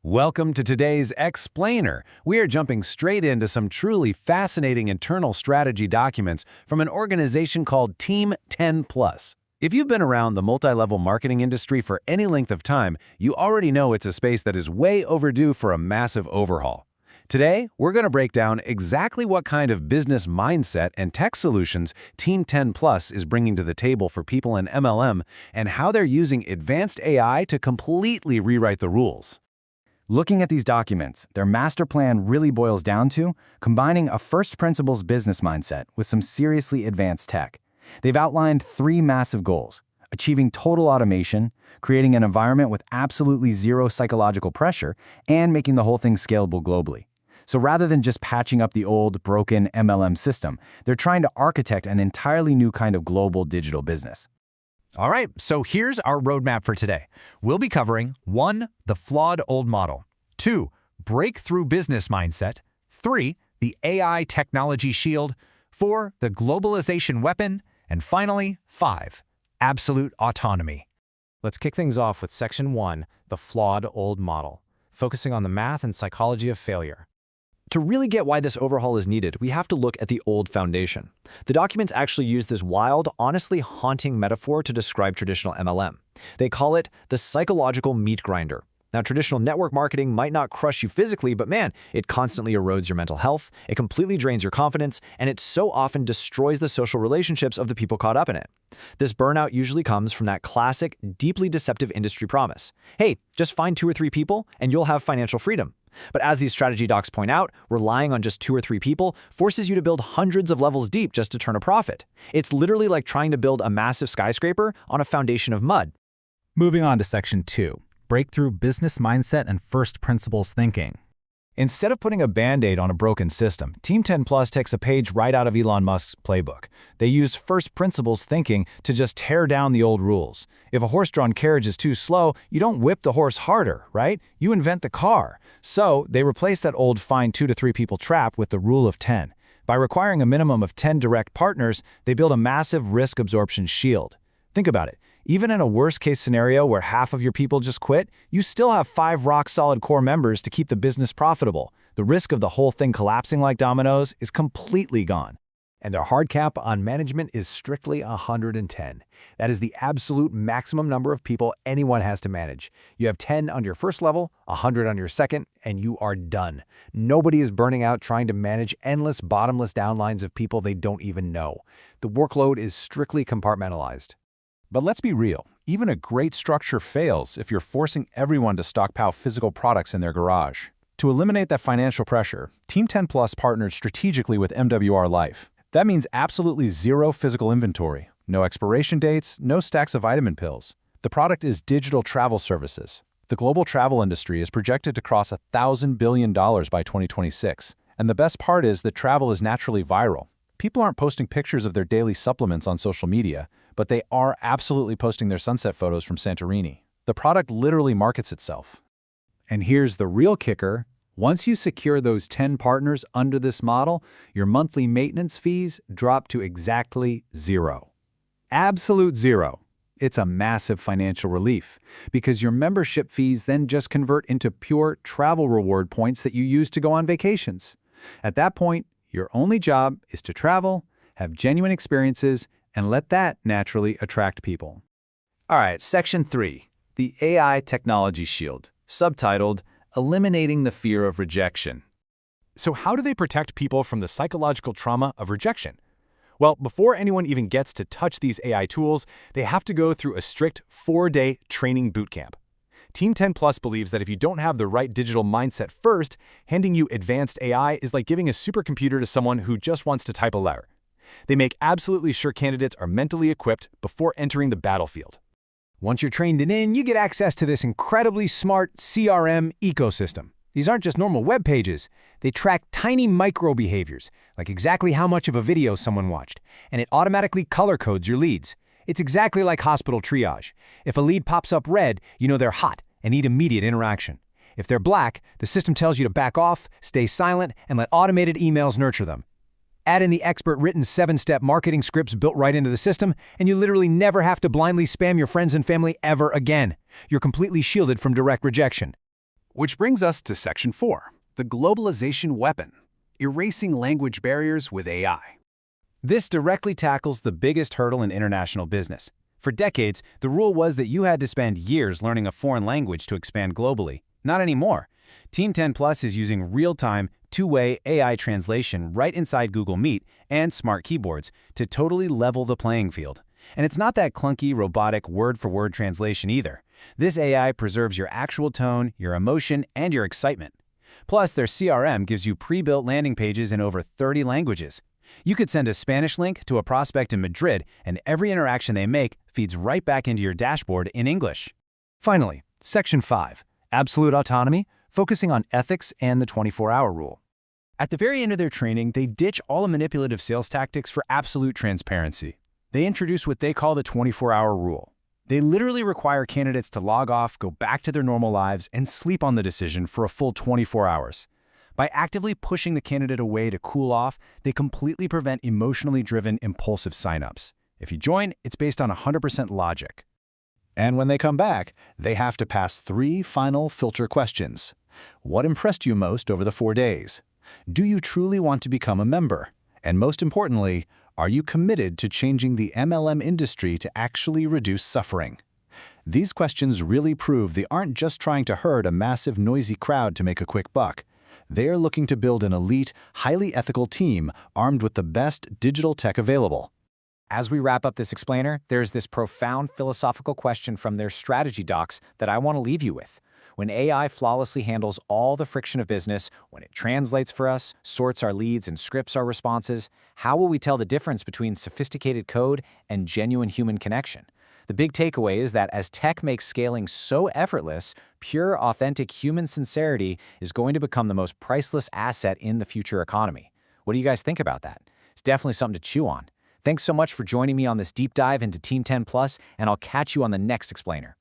Welcome to today's Explainer. We are jumping straight into some truly fascinating internal strategy documents from an organization called Team 10 Plus. If you've been around the multi-level marketing industry for any length of time, you already know it's a space that is way overdue for a massive overhaul. Today, we're going to break down exactly what kind of business mindset and tech solutions Team 10 Plus is bringing to the table for people in MLM and how they're using advanced AI to completely rewrite the rules. Looking at these documents, their master plan really boils down to combining a first principles business mindset with some seriously advanced tech. They've outlined three massive goals: achieving total automation, creating an environment with absolutely zero psychological pressure, and making the whole thing scalable globally. So rather than just patching up the old, broken MLM system, they're trying to architect an entirely new kind of global digital business. All right, so here's our roadmap for today. We'll be covering 1. The flawed old model. 2. Breakthrough business mindset. 3. The AI technology shield. 4. The globalization weapon. And finally, 5. Absolute autonomy. Let's kick things off with Section 1, the flawed old model, focusing on the math and psychology of failure. To really get why this overhaul is needed, we have to look at the old foundation. The documents actually use this wild, honestly haunting metaphor to describe traditional MLM. They call it the psychological meat grinder. Now, traditional network marketing might not crush you physically, but man, it constantly erodes your mental health, it completely drains your confidence, and it so often destroys the social relationships of the people caught up in it. This burnout usually comes from that classic, deeply deceptive industry promise. Hey, just find 2 or 3 people and you'll have financial freedom. But as these strategy docs point out, relying on just 2 or 3 people forces you to build hundreds of levels deep just to turn a profit. It's literally like trying to build a massive skyscraper on a foundation of mud. Moving on to Section 2, breakthrough business mindset and first principles thinking. Instead of putting a Band-Aid on a broken system, Team 10 Plus takes a page right out of Elon Musk's playbook. They use first principles thinking to just tear down the old rules. If a horse-drawn carriage is too slow, you don't whip the horse harder, right? You invent the car. So they replace that old find 2 to 3 people trap with the rule of 10. By requiring a minimum of 10 direct partners, they build a massive risk absorption shield. Think about it. Even in a worst-case scenario where half of your people just quit, you still have 5 rock-solid core members to keep the business profitable. The risk of the whole thing collapsing like dominoes is completely gone. And their hard cap on management is strictly 110. That is the absolute maximum number of people anyone has to manage. You have 10 on your first level, 100 on your second, and you are done. Nobody is burning out trying to manage endless, bottomless downlines of people they don't even know. The workload is strictly compartmentalized. But let's be real, even a great structure fails if you're forcing everyone to stockpile physical products in their garage. To eliminate that financial pressure, Team 10 Plus partnered strategically with MWR Life. That means absolutely zero physical inventory, no expiration dates, no stacks of vitamin pills. The product is digital travel services. The global travel industry is projected to cross $1,000 billion by 2026. And the best part is that travel is naturally viral. People aren't posting pictures of their daily supplements on social media, but they are absolutely posting their sunset photos from Santorini. The product literally markets itself. And here's the real kicker. Once you secure those 10 partners under this model, your monthly maintenance fees drop to exactly 0. Absolute 0. It's a massive financial relief because your membership fees then just convert into pure travel reward points that you use to go on vacations. At that point, your only job is to travel, have genuine experiences, and let that naturally attract people. All right, Section 3, the AI technology shield, subtitled Eliminating the Fear of Rejection. So how do they protect people from the psychological trauma of rejection? Well, before anyone even gets to touch these AI tools, they have to go through a strict 4-day training bootcamp. Team 10 Plus believes that if you don't have the right digital mindset first, handing you advanced AI is like giving a supercomputer to someone who just wants to type a letter. They make absolutely sure candidates are mentally equipped before entering the battlefield. Once you're trained and in, you get access to this incredibly smart CRM ecosystem. These aren't just normal web pages. They track tiny micro behaviors, like exactly how much of a video someone watched, and it automatically color codes your leads. It's exactly like hospital triage. If a lead pops up red, you know they're hot and need immediate interaction. If they're black, the system tells you to back off, stay silent, and let automated emails nurture them. Add in the expert-written 7-step marketing scripts built right into the system, and you literally never have to blindly spam your friends and family ever again. You're completely shielded from direct rejection. Which brings us to Section 4, the globalization weapon, erasing language barriers with AI. This directly tackles the biggest hurdle in international business. For decades, the rule was that you had to spend years learning a foreign language to expand globally. Not anymore. Team 10 Plus is using real-time, two-way AI translation right inside Google Meet and smart keyboards to totally level the playing field. And it's not that clunky, robotic word-for-word translation either. This AI preserves your actual tone, your emotion, and your excitement. Plus, their CRM gives you pre-built landing pages in over 30 languages. You could send a Spanish link to a prospect in Madrid, and every interaction they make feeds right back into your dashboard in English. Finally, Section 5, absolute autonomy, focusing on ethics and the 24-hour rule. At the very end of their training, they ditch all the manipulative sales tactics for absolute transparency. They introduce what they call the 24-hour rule. They literally require candidates to log off, go back to their normal lives, and sleep on the decision for a full 24 hours. By actively pushing the candidate away to cool off, they completely prevent emotionally driven, impulsive signups. If you join, it's based on 100% logic. And when they come back, they have to pass 3 final filter questions. What impressed you most over the 4 days? Do you truly want to become a member? And most importantly, are you committed to changing the MLM industry to actually reduce suffering? These questions really prove they aren't just trying to herd a massive, noisy crowd to make a quick buck. They are looking to build an elite, highly ethical team armed with the best digital tech available. As we wrap up this explainer, there's this profound philosophical question from their strategy docs that I want to leave you with. When AI flawlessly handles all the friction of business, when it translates for us, sorts our leads, and scripts our responses, how will we tell the difference between sophisticated code and genuine human connection? The big takeaway is that as tech makes scaling so effortless, pure, authentic human sincerity is going to become the most priceless asset in the future economy. What do you guys think about that? It's definitely something to chew on. Thanks so much for joining me on this deep dive into Team 10 Plus, and I'll catch you on the next explainer.